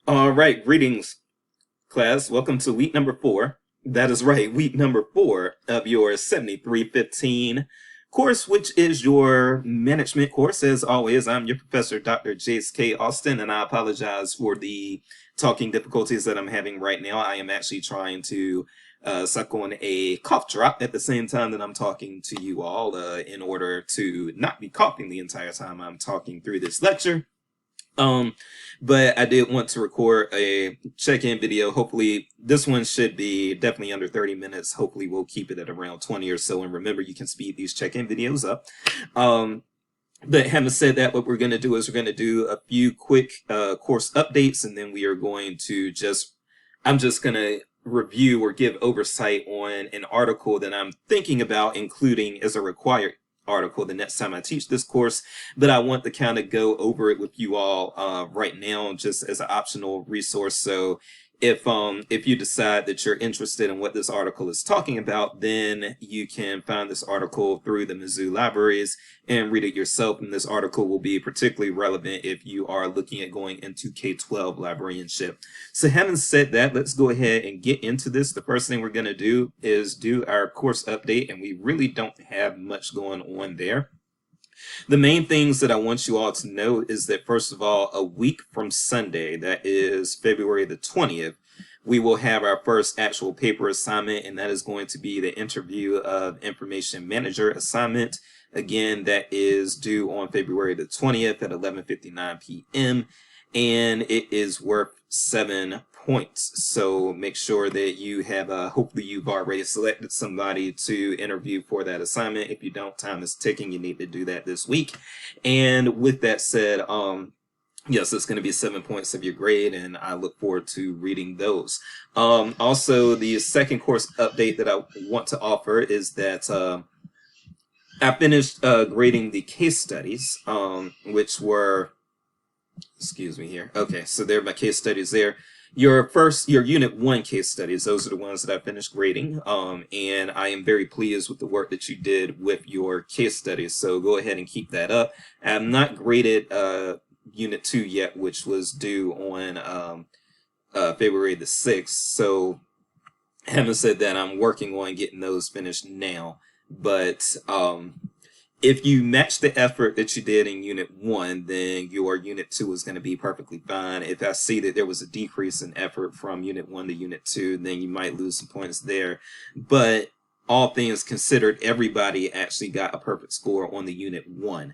All right, greetings, class. Welcome to week number four. That is right, week number four of your 7315 course, which is your management course. As always, I'm your professor, Dr. Jace K. Austin, and I apologize for the talking difficulties that I'm having right now. I am actually trying to suck on a cough drop at the same time that I'm talking to you all in order to not be coughing the entire time I'm talking through this lecture. Um, but I did want to record a check-in video. Hopefully, this one should be definitely under 30 minutes. Hopefully, we'll keep it at around 20 or so. And remember, you can speed these check-in videos up. But having said that, what we're going to do is we're going to do a few quick course updates, and then we are going to I'm just going to review or give oversight on an article that I'm thinking about including as a required article the next time I teach this course, but I want to kind of go over it with you all right now just as an optional resource. So if you decide that you're interested in what this article is talking about, then you can find this article through the Mizzou libraries and read it yourself. And this article will be particularly relevant if you are looking at going into K-12 librarianship. So having said that, let's go ahead and get into this. The first thing we're going to do is do our course update, and we really don't have much going on there. The main things that I want you all to know is that, first of all, a week from Sunday, that is February the 20th, we will have our first actual paper assignment, and that is going to be the interview of information manager assignment. Again, that is due on February the 20th at 11:59 p.m. and it is worth 7 points. So make sure that you have, hopefully you've already selected somebody to interview for that assignment. If you don't, time is ticking. You need to do that this week. And with that said, yes, it's going to be 7 points of your grade, and I look forward to reading those. Also, the second course update that I want to offer is that I finished grading the case studies, which were, excuse me here. Okay, so there are my case studies there. Your unit one case studies, those are the ones that I finished grading. And I am very pleased with the work that you did with your case studies. So go ahead and keep that up. I have not graded unit two yet, which was due on February the 6th. So having said that, I'm working on getting those finished now. But if you match the effort that you did in unit one, then your unit two is going to be perfectly fine. If I see that there was a decrease in effort from unit one to unit two, then you might lose some points there. But all things considered, everybody actually got a perfect score on the unit one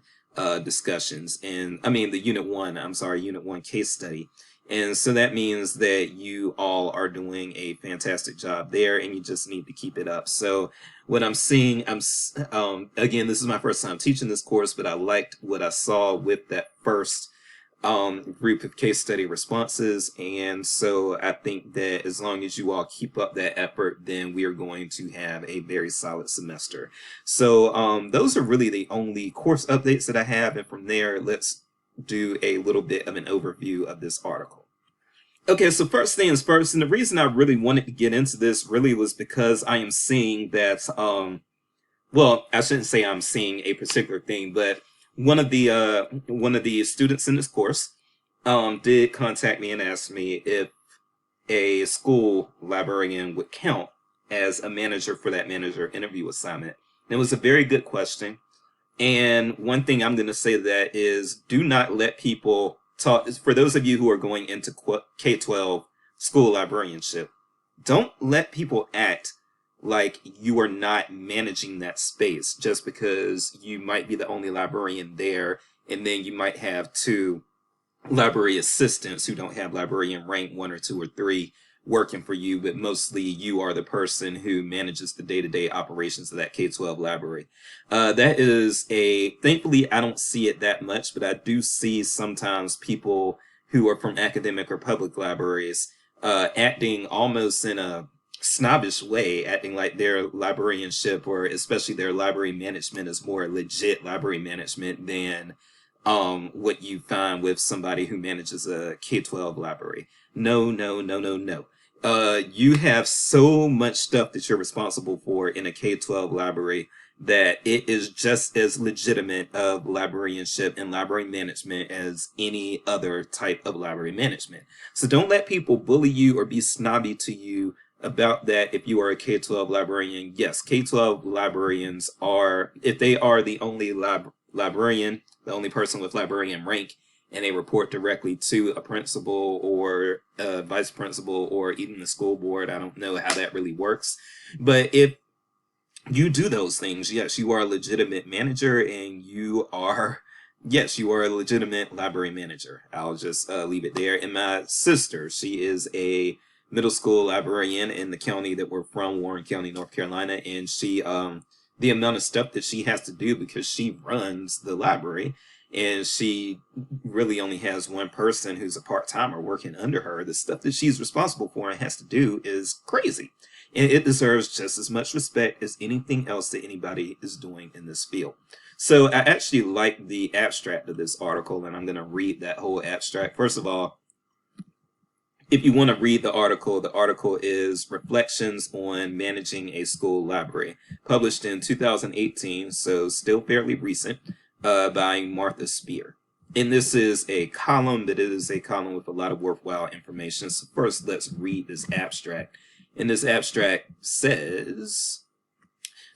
discussions. And I mean, unit one case study. And so that means that you all are doing a fantastic job there, and you just need to keep it up. So what I'm seeing, again, this is my first time teaching this course, but I liked what I saw with that first group of case study responses. And so I think that as long as you all keep up that effort, then we are going to have a very solid semester. So those are really the only course updates that I have. And from there, let's do a little bit of an overview of this article. Okay, so first things first, and the reason I really wanted to get into this really was because I am seeing that, well, I shouldn't say I'm seeing a particular thing, but one of the students in this course did contact me and ask me if a school librarian would count as a manager for that manager interview assignment. And it was a very good question. And one thing I'm going to say to that is, do not let people talk. For those of you who are going into K-12 school librarianship, don't let people act like you are not managing that space just because you might be the only librarian there, and then you might have two library assistants who don't have librarian rank 1 or 2 or 3 working for you, but mostly you are the person who manages the day-to-day operations of that K-12 library. That is thankfully I don't see it that much, but I do see sometimes people who are from academic or public libraries acting almost in a snobbish way, acting like their librarianship or especially their library management is more legit library management than what you find with somebody who manages a K-12 library. No, no, no, no, no. You have so much stuff that you're responsible for in a K-12 library that it is just as legitimate of librarianship and library management as any other type of library management. So don't let people bully you or be snobby to you about that. If you are a K-12 librarian, yes, K-12 librarians are, if they are the only librarian, the only person with librarian rank, and they report directly to a principal or a vice principal or even the school board. I don't know how that really works. But if you do those things, yes, you are a legitimate manager, and you are, yes, you are a legitimate library manager. I'll just leave it there. And my sister, she is a middle school librarian in the county that we're from, Warren County, North Carolina, and she, the amount of stuff that she has to do because she runs the library, and she really only has one person who's a part-timer working under her. The stuff that she's responsible for and has to do is crazy. And it deserves just as much respect as anything else that anybody is doing in this field. So I actually like the abstract of this article, and I'm going to read that whole abstract. First of all, if you want to read the article is Reflections on Managing a School Library, published in 2018, so still fairly recent, by Martha Spear. And this is a column, but it is a column with a lot of worthwhile information. So first, let's read this abstract. And this abstract says,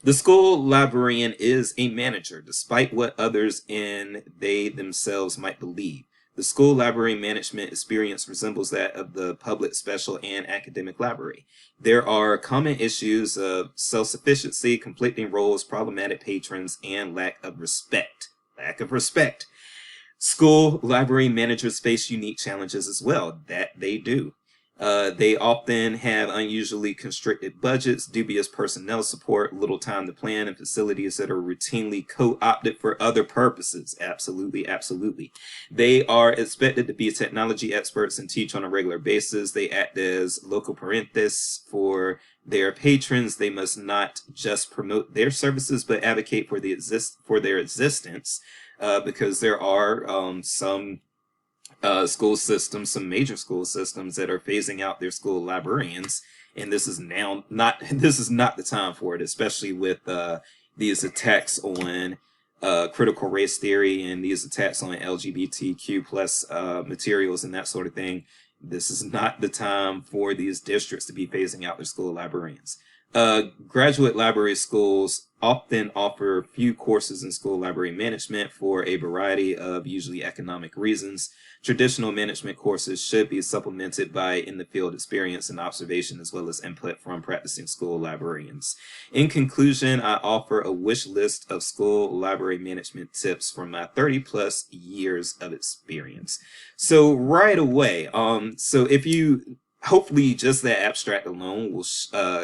the school librarian is a manager, despite what others and they themselves might believe. The school library management experience resembles that of the public, special, and academic library. There are common issues of self-sufficiency, conflicting roles, problematic patrons, and lack of respect. Lack of respect. School library managers face unique challenges as well. That they do. They often have unusually constricted budgets, dubious personnel support, little time to plan, and facilities that are routinely co-opted for other purposes. Absolutely, absolutely. They are expected to be technology experts and teach on a regular basis. They act as local parentes for their patrons. They must not just promote their services, but advocate for their existence, because there are some school systems, some major school systems that are phasing out their school librarians, and this is not the time for it, especially with these attacks on critical race theory and these attacks on LGBTQ plus materials and that sort of thing. This is not the time for these districts to be phasing out their school librarians. Graduate library schools often offer few courses in school library management for a variety of usually economic reasons. Traditional management courses should be supplemented by in-the-field experience and observation, as well as input from practicing school librarians. In conclusion, I offer a wish list of school library management tips from my 30-plus years of experience. So right away, so if you hopefully just that abstract alone will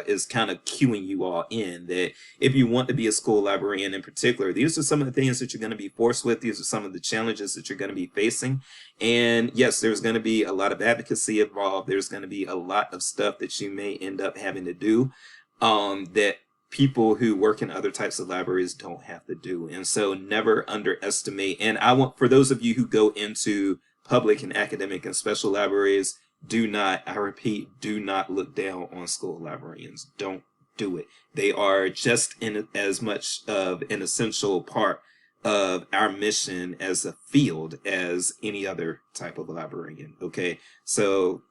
is kind of cueing you all in that if you want to be a school librarian in particular, these are some of the things that you're going to be forced with. These are some of the challenges that you're going to be facing. And yes, there's going to be a lot of advocacy involved. There's going to be a lot of stuff that you may end up having to do that people who work in other types of libraries don't have to do. And so never underestimate. And I want, for those of you who go into public and academic and special libraries, do not, I repeat, do not look down on school librarians. Don't do it. They are just in as much of an essential part of our mission as a field as any other type of librarian. Okay, so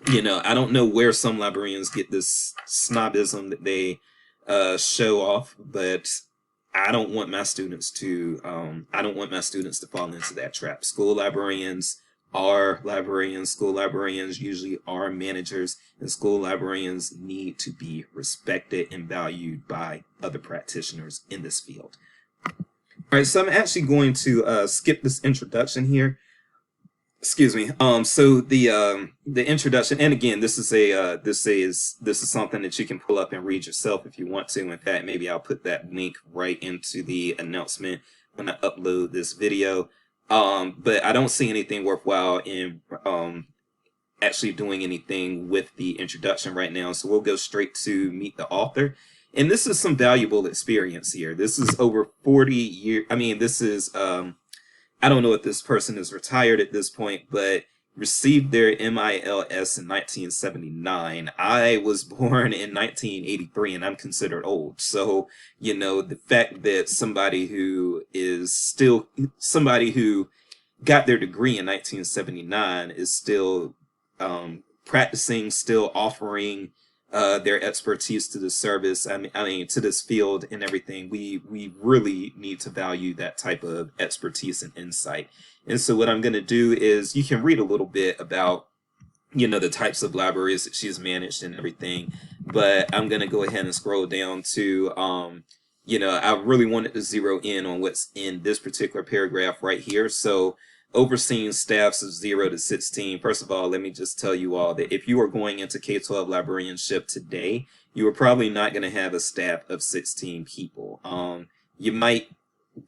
I don't know where some librarians get this snobism that they show off, but I don't want my students to fall into that trap. School librarians are librarians. School librarians usually are managers, and school librarians need to be respected and valued by other practitioners in this field. All right, so I'm actually going to skip this introduction here. Excuse me. So the introduction, and again, this is something that you can pull up and read yourself if you want to. In fact, maybe I'll put that link right into the announcement when I upload this video. But I don't see anything worthwhile in actually doing anything with the introduction right now. So we'll go straight to meet the author. And this is some valuable experience here. This is over 40 years. I mean, this is, I don't know if this person is retired at this point, but received their MILS in 1979. I was born in 1983 and I'm considered old. So, the fact that somebody who got their degree in 1979 is still practicing, still offering their expertise to the service. I mean, to this field and everything. We really need to value that type of expertise and insight. And so, what I'm going to do is you can read a little bit about the types of libraries that she's managed and everything. But I'm going to go ahead and scroll down to I really wanted to zero in on what's in this particular paragraph right here. So, overseeing staffs of 0 to 16. First of all, let me just tell you all that if you are going into K-12 librarianship today, you are probably not going to have a staff of 16 people. You might,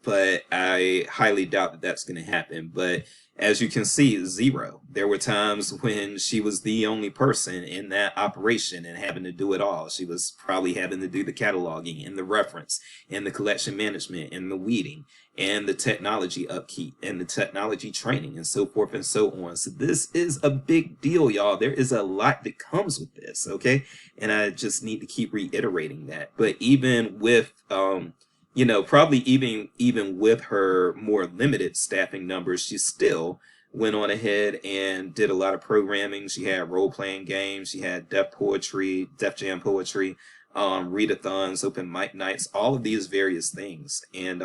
but I highly doubt that that's going to happen. But as you can see, 0. There were times when she was the only person in that operation and having to do it all. She was probably having to do the cataloging and the reference and the collection management and the weeding and the technology upkeep and the technology training and so forth and so on. So this is a big deal, y'all. There is a lot that comes with this, okay? And I just need to keep reiterating that. But even with probably even with her more limited staffing numbers, she still went on ahead and did a lot of programming. She had role-playing games, she had Def Jam poetry, readathons, open mic nights, all of these various things. And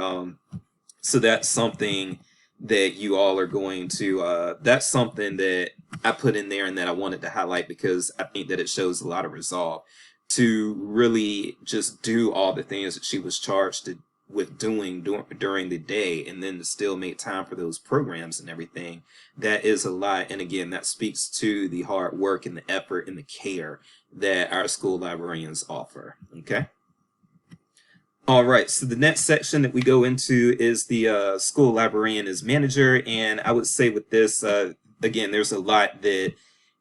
so that's something that you all are going to that's something that I put in there and that I wanted to highlight because I think that it shows a lot of resolve to really just do all the things that she was charged with doing during the day, and then to still make time for those programs and everything. That is a lot. And again, that speaks to the hard work and the effort and the care that our school librarians offer. Okay. All right, so the next section that we go into is the school librarian as manager. And I would say with this, again, there's a lot that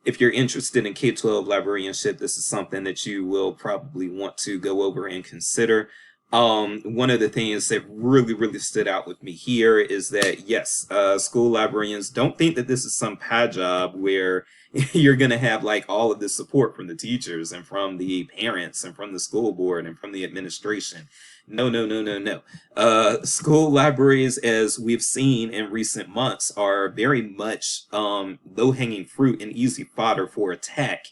if you're interested in K-12 librarianship, this is something that you will probably want to go over and consider. One of the things that really, really stood out with me here is that, yes, school librarians, don't think that this is some pie job where you're going to have like all of the support from the teachers and from the parents and from the school board and from the administration. No, no, no, no, no. School libraries, as we've seen in recent months, are very much low-hanging fruit and easy fodder for attack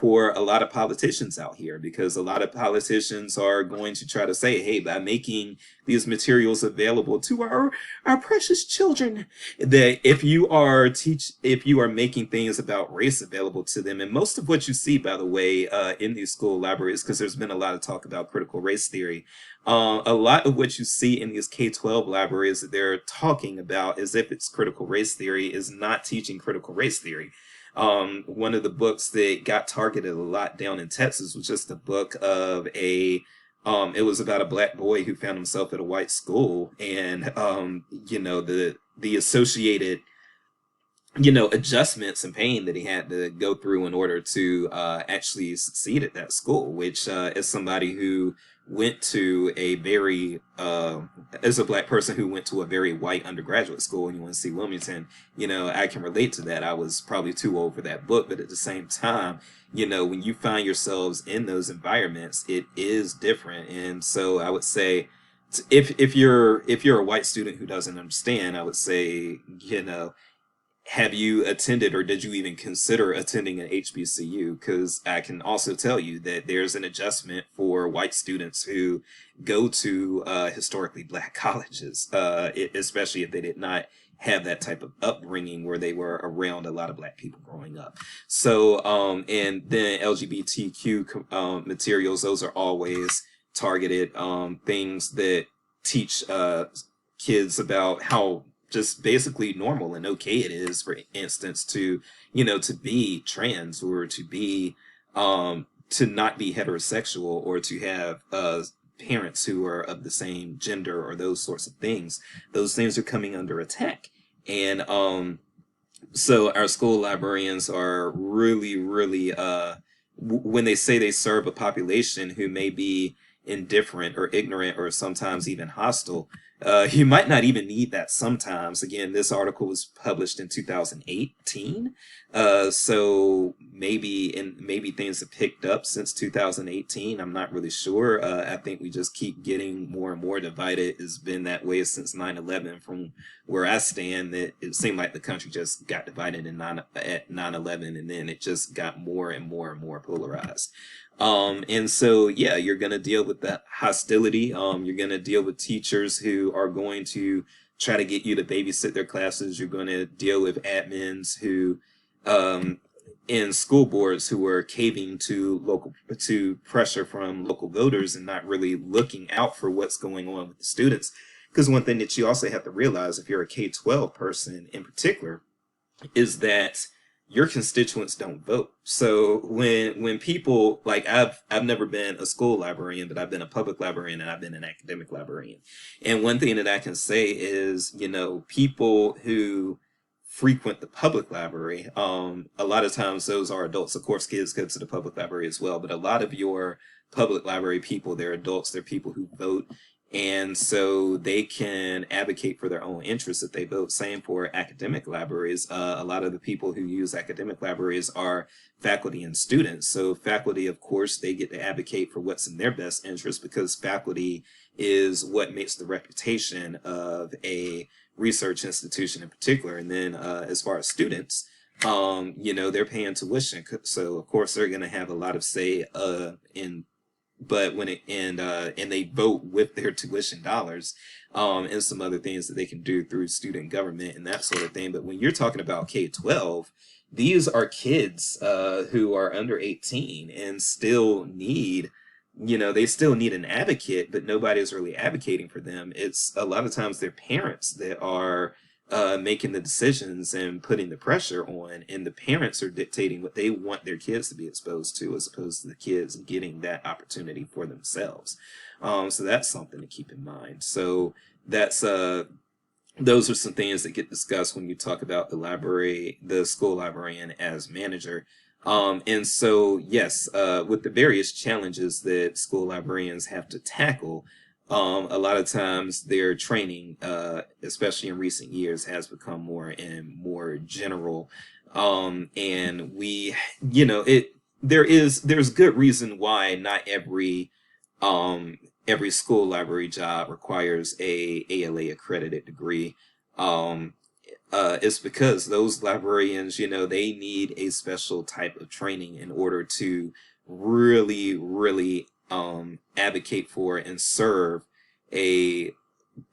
for a lot of politicians out here, because a lot of politicians are going to try to say, hey, by making these materials available to our precious children, that if you are making things about race available to them, and most of what you see, by the way, in these school libraries, because there's been a lot of talk about critical race theory, a lot of what you see in these K-12 libraries that they're talking about as if it's critical race theory is not teaching critical race theory. One of the books that got targeted a lot down in Texas was just a book of it was about a black boy who found himself at a white school, and the associated adjustments and pain that he had to go through in order to actually succeed at that school, which as somebody who went to as a black person who went to a very white undergraduate school in UNC Wilmington, I can relate to that. I was probably too old for that book, but at the same time, when you find yourselves in those environments, it is different. And so I would say, if you're a white student who doesn't understand, I would say, have you attended, or did you even consider attending an HBCU? Because I can also tell you that there's an adjustment for white students who go to historically black colleges, especially if they did not have that type of upbringing where they were around a lot of black people growing up. So, and then LGBTQ materials, those are always targeted things that teach kids about how just basically normal and okay it is, for instance, to be trans, or to be to not be heterosexual, or to have parents who are of the same gender, or those sorts of things. Those things are coming under attack. And so our school librarians are really, really when they say they serve a population who may be indifferent or ignorant or sometimes even hostile, you might not even need that sometimes. Again, this article was published in 2018. So maybe things have picked up since 2018. I'm not really sure. I think we just keep getting more and more divided. It's been that way since 9/11. From where I stand, that it seemed like the country just got divided at 9/11, and then it just got more and more and more polarized. And so, yeah, you're going to deal with that hostility. You're going to deal with teachers who are going to try to get you to babysit their classes. You're going to deal with admins who, in school boards, who are caving to pressure from local voters and not really looking out for what's going on with the students. Because one thing that you also have to realize, if you're a K-12 person in particular, is that your constituents don't vote. So when people, like, I've never been a school librarian, but I've been a public librarian and I've been an academic librarian. And one thing that I can say is, people who frequent the public library, a lot of times those are adults. Of course, kids go to the public library as well, but a lot of your public library people, they're adults, they're people who vote. And so they can advocate for their own interests if they vote. Same for academic libraries. A lot of the people who use academic libraries are faculty and students. So faculty, of course, they get to advocate for what's in their best interest, because faculty is what makes the reputation of a research institution in particular. And then as far as students, they're paying tuition. So of course they're going to have a lot of say in but when it and they vote with their tuition dollars, and some other things that they can do through student government and that sort of thing. But when you're talking about K-12, these are kids who are under 18 and still need, they still need an advocate, but nobody is really advocating for them. It's a lot of times their parents that are making the decisions and putting the pressure on, and the parents are dictating what they want their kids to be exposed to, as opposed to the kids getting that opportunity for themselves. So that's something to keep in mind. So that's those are some things that get discussed when you talk about the school librarian as manager. And so, yes, with the various challenges that school librarians have to tackle, a lot of times their training, especially in recent years, has become more and more general. And there's good reason why not every school library job requires a ALA accredited degree. It's because those librarians, they need a special type of training in order to really, really advocate for and serve a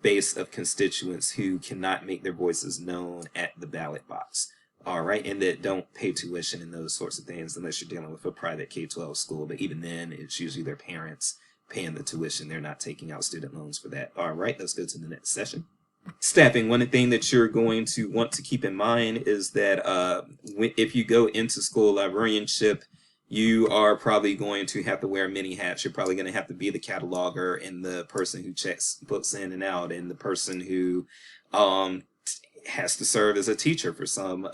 base of constituents who cannot make their voices known at the ballot box. All right, and that don't pay tuition and those sorts of things unless you're dealing with a private K-12 school. But even then, it's usually their parents paying the tuition. They're not taking out student loans for that. All right, let's go to the next session. Staffing. One thing that you're going to want to keep in mind is that if you go into school librarianship, you are probably going to have to wear many hats. You're probably going to have to be the cataloger and the person who checks books in and out, and the person who has to serve as a teacher for some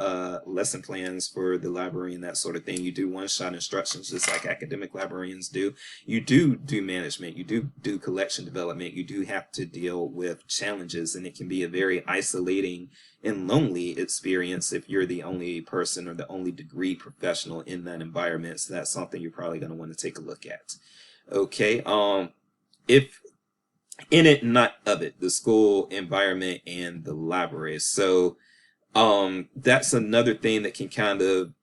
lesson plans for the library and that sort of thing. You do one-shot instructions just like academic librarians do. You do management. You do collection development. You do have to deal with challenges, and it can be a very isolating and lonely experience if you're the only person or the only degree professional in that environment. So that's something you're probably going to want to take a look at. Okay. If in it, not of it, the school environment and the library. So that's another thing that can kind of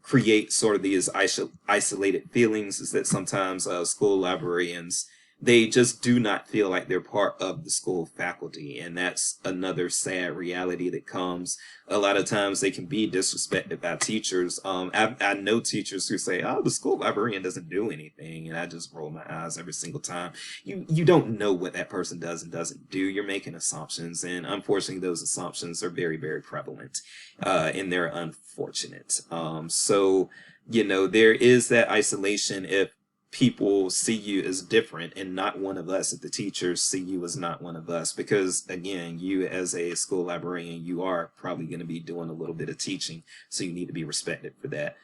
create sort of these isolated feelings, is that sometimes school librarians, they just do not feel like they're part of the school faculty. And that's another sad reality that comes. A lot of times they can be disrespected by teachers. I know teachers who say, oh, the school librarian doesn't do anything. And I just roll my eyes every single time. You don't know what that person does and doesn't do. You're making assumptions. And unfortunately, those assumptions are very, very prevalent. And they're unfortunate. So, there is that isolation if people see you as different and not one of us, if the teachers see you as not one of us, because again, you as a school librarian, you are probably going to be doing a little bit of teaching, so you need to be respected for that.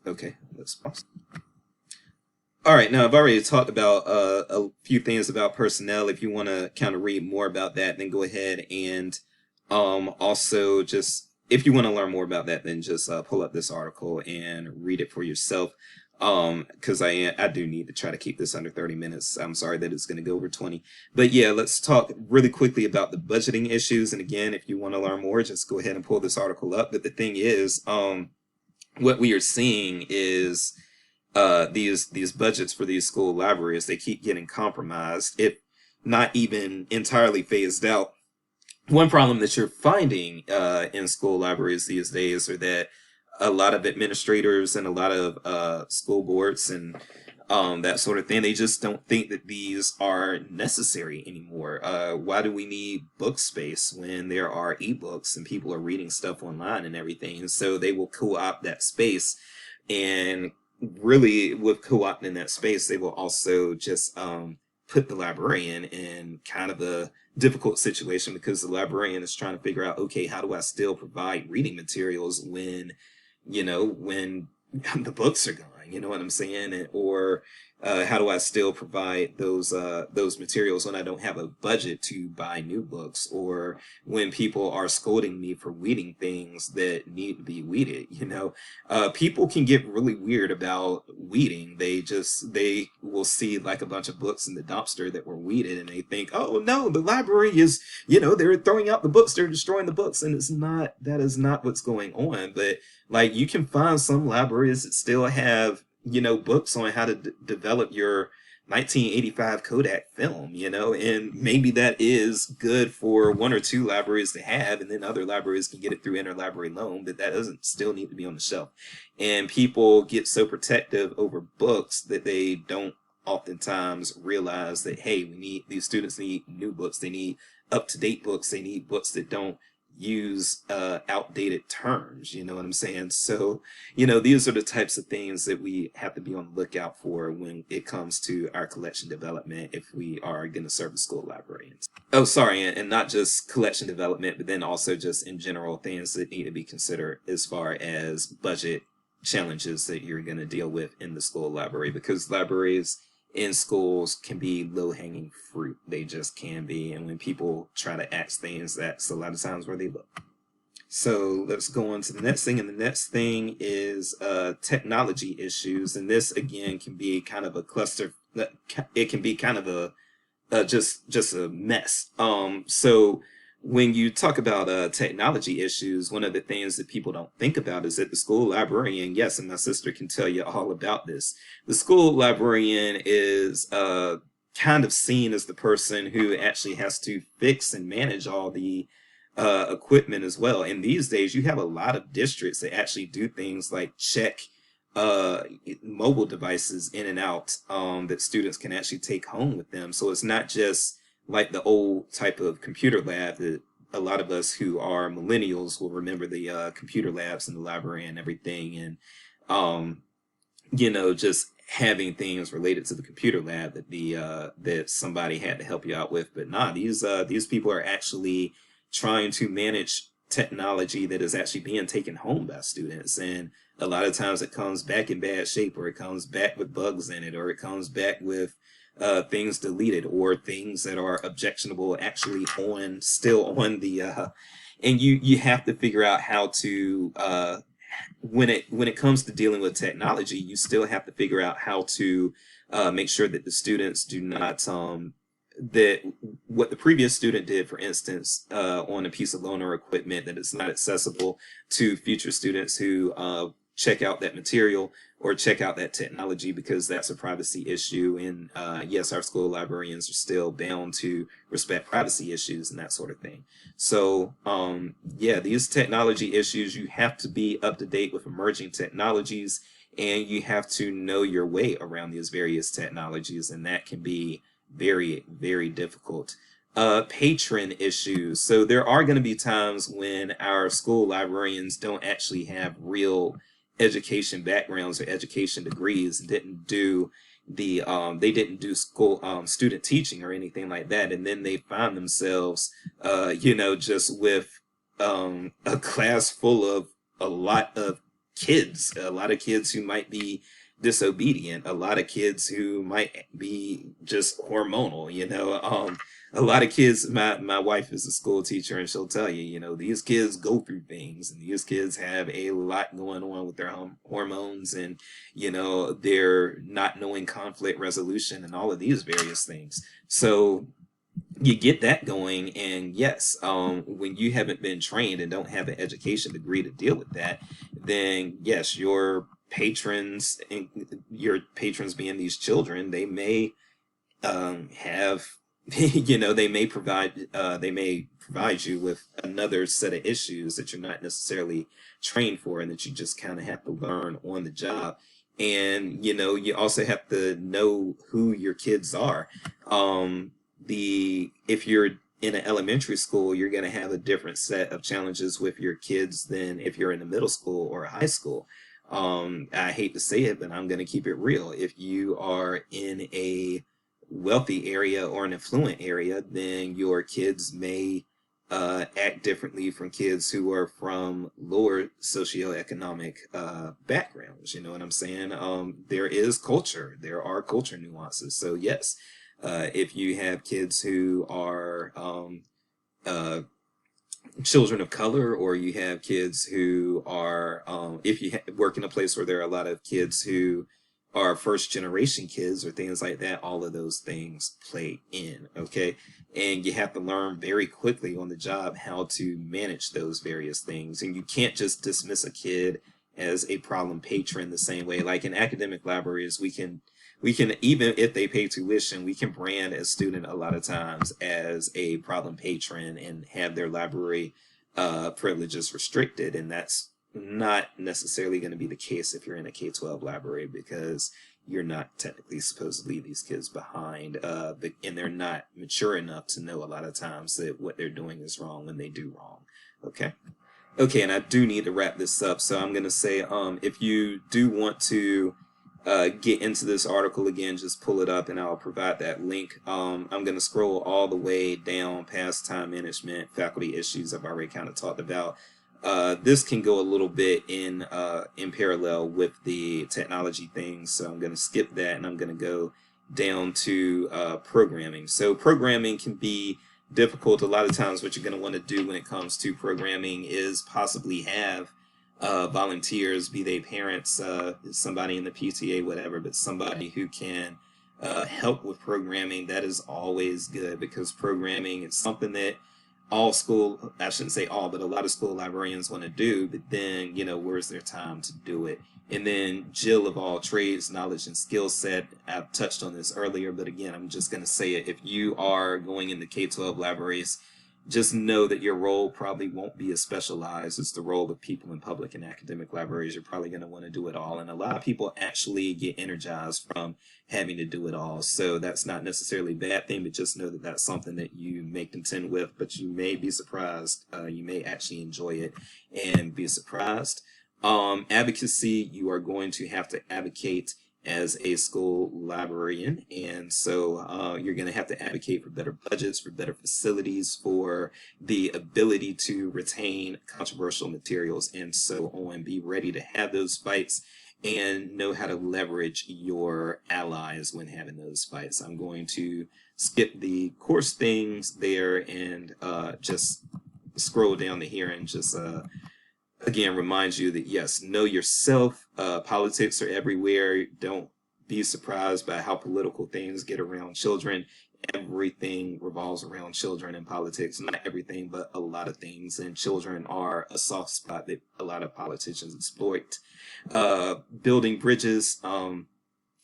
Okay, let's pause. All right, now I've already talked about a few things about personnel. If you want to kind of read more about that, then go ahead and also just if you want to learn more about that, then just pull up this article and read it for yourself. Because I do need to try to keep this under 30 minutes. I'm sorry that it's going to go over 20. But yeah, let's talk really quickly about the budgeting issues. And again, if you want to learn more, just go ahead and pull this article up. But the thing is, what we are seeing is these budgets for these school libraries, they keep getting compromised, if not even entirely phased out. One problem that you're finding in school libraries these days are that a lot of administrators and a lot of school boards and that sort of thing, they just don't think that these are necessary anymore. Why do we need book space when there are ebooks and people are reading stuff online and everything? And so they will co-opt that space, and really with co-opting that space, they will also just put the librarian in kind of a difficult situation, because the librarian is trying to figure out, okay, how do I still provide reading materials when, when the books are gone, you know what I'm saying? Or how do I still provide those materials when I don't have a budget to buy new books, or when people are scolding me for weeding things that need to be weeded? People can get really weird about weeding. They will see like a bunch of books in the dumpster that were weeded, and they think, oh no, the library is, they're throwing out the books, they're destroying the books, and that is not what's going on. But like, you can find some libraries that still have, books on how to develop your 1985 Kodak film, and maybe that is good for one or two libraries to have, and then other libraries can get it through interlibrary loan, but that doesn't still need to be on the shelf. And people get so protective over books that they don't oftentimes realize that, hey, these students need new books, they need up-to-date books, they need books that don't use outdated terms, you know what I'm saying? So, these are the types of things that we have to be on the lookout for when it comes to our collection development, if we are going to serve the school librarians. Oh, sorry, and not just collection development, but then also just in general things that need to be considered as far as budget challenges that you're going to deal with in the school library, because libraries in schools can be low-hanging fruit. They just can be. And when people try to ask things, that's a lot of times where they look. So let's go on to the next thing. And the next thing is technology issues. And this, again, can be kind of a cluster. It can be kind of just a mess. So when you talk about technology issues, one of the things that people don't think about is that the school librarian, yes, and my sister can tell you all about this, the school librarian is kind of seen as the person who actually has to fix and manage all the equipment as well. And these days, you have a lot of districts that actually do things like check mobile devices in and out that students can actually take home with them. So it's not just like the old type of computer lab that a lot of us who are millennials will remember, the computer labs in the library and everything. And, just having things related to the computer lab that that somebody had to help you out with. But nah, these people are actually trying to manage technology that is actually being taken home by students. And a lot of times it comes back in bad shape, or it comes back with bugs in it, or it comes back with things deleted, or things that are objectionable actually still on the and you have to figure out how to when it comes to dealing with technology, you still have to figure out how to make sure that the students do not that what the previous student did, for instance, on a piece of loaner equipment, that it's not accessible to future students who check out that material or check out that technology, because that's a privacy issue. And yes, our school librarians are still bound to respect privacy issues and that sort of thing. So yeah, these technology issues, you have to be up to date with emerging technologies, and you have to know your way around these various technologies, and that can be very, very difficult. Patron issues. So there are going to be times when our school librarians don't actually have real education backgrounds or education degrees, didn't do they didn't do school student teaching or anything like that, and then they find themselves just with a class full of a lot of kids who might be disobedient, a lot of kids who might be just hormonal, a lot of kids, my wife is a school teacher and she'll tell you, these kids go through things and these kids have a lot going on with their hormones and, they're not knowing conflict resolution and all of these various things. So you get that going, and yes, when you haven't been trained and don't have an education degree to deal with that, then yes, your patrons being these children, they may have they may provide you with another set of issues that you're not necessarily trained for and that you just kind of have to learn on the job. And you also have to know who your kids are. If you're in an elementary school, you're going to have a different set of challenges with your kids than if you're in a middle school or a high school. I hate to say it, but I'm going to keep it real. If you are in a wealthy area or an affluent area, then your kids may act differently from kids who are from lower socioeconomic backgrounds. You know what I'm saying? There is culture. There are culture nuances. So yes, if you have kids who are children of color, or you have kids who are, if you work in a place where there are a lot of kids who are first generation kids or things like that, all of those things play in, okay? And you have to learn very quickly on the job how to manage those various things. And you can't just dismiss a kid as a problem patron the same way. Like in academic libraries, we can even if they pay tuition, we can brand a student a lot of times as a problem patron and have their library privileges restricted, and that's not necessarily going to be the case if you're in a K-12 library, because you're not technically supposed to leave these kids behind, and they're not mature enough to know a lot of times that what they're doing is wrong when they do wrong. Okay, and I do need to wrap this up, so I'm going to say, if you do want to get into this article again, just pull it up and I'll provide that link. I'm going to scroll all the way down past time management, faculty issues I've already kind of talked about. This can go a little bit in parallel with the technology things, so I'm going to skip that and I'm going to go down to programming. So programming can be difficult. A lot of times what you're going to want to do when it comes to programming is possibly have volunteers, be they parents, somebody in the PTA, whatever, but somebody who can help with programming. That is always good, because programming is something that I shouldn't say all, but a lot of school librarians want to do, but then, where's their time to do it? And then Jill of all trades, knowledge and skill set. I've touched on this earlier, but again, I'm just going to say it. If you are going into K-12 libraries, just know that your role probably won't be as specialized as the role of people in public and academic libraries. You're probably going to want to do it all. And a lot of people actually get energized from having to do it all. So that's not necessarily a bad thing, but just know that that's something that you may contend with, but you may be surprised. You may actually enjoy it and be surprised. Advocacy, you are going to have to advocate as a school librarian, and so you're going to have to advocate for better budgets, for better facilities, for the ability to retain controversial materials, and so on. Be ready to have those fights and know how to leverage your allies when having those fights. I'm going to skip the course things there and just scroll down to here and just again remind you that yes, know yourself. Politics are everywhere. Don't be surprised by how political things get around children. Everything revolves around children in politics. Not everything, but a lot of things. And children are a soft spot that a lot of politicians exploit. Building bridges.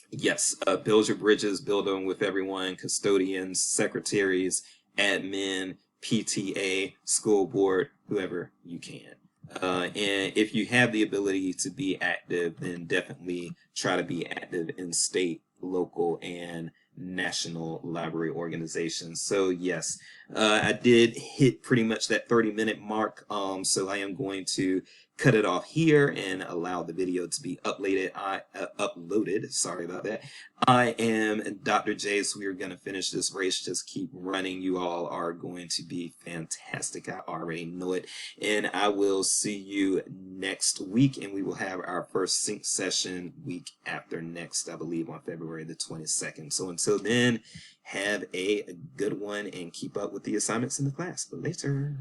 Yes, build your bridges, build them with everyone, custodians, secretaries, admin, PTA, school board, whoever you can. And if you have the ability to be active, then definitely try to be active in state, local, and national library organizations. So yes, I did hit pretty much that 30-minute mark. So I am going to cut it off here and allow the video to be uploaded. Sorry about that. I am Dr. J, so we're going to finish this race. Just keep running. You all are going to be fantastic. I already know it. And I will see you next week, and we will have our first sync session week after next, I believe, on February the 22nd. So until then, have a good one and keep up with the assignments in the class. Later.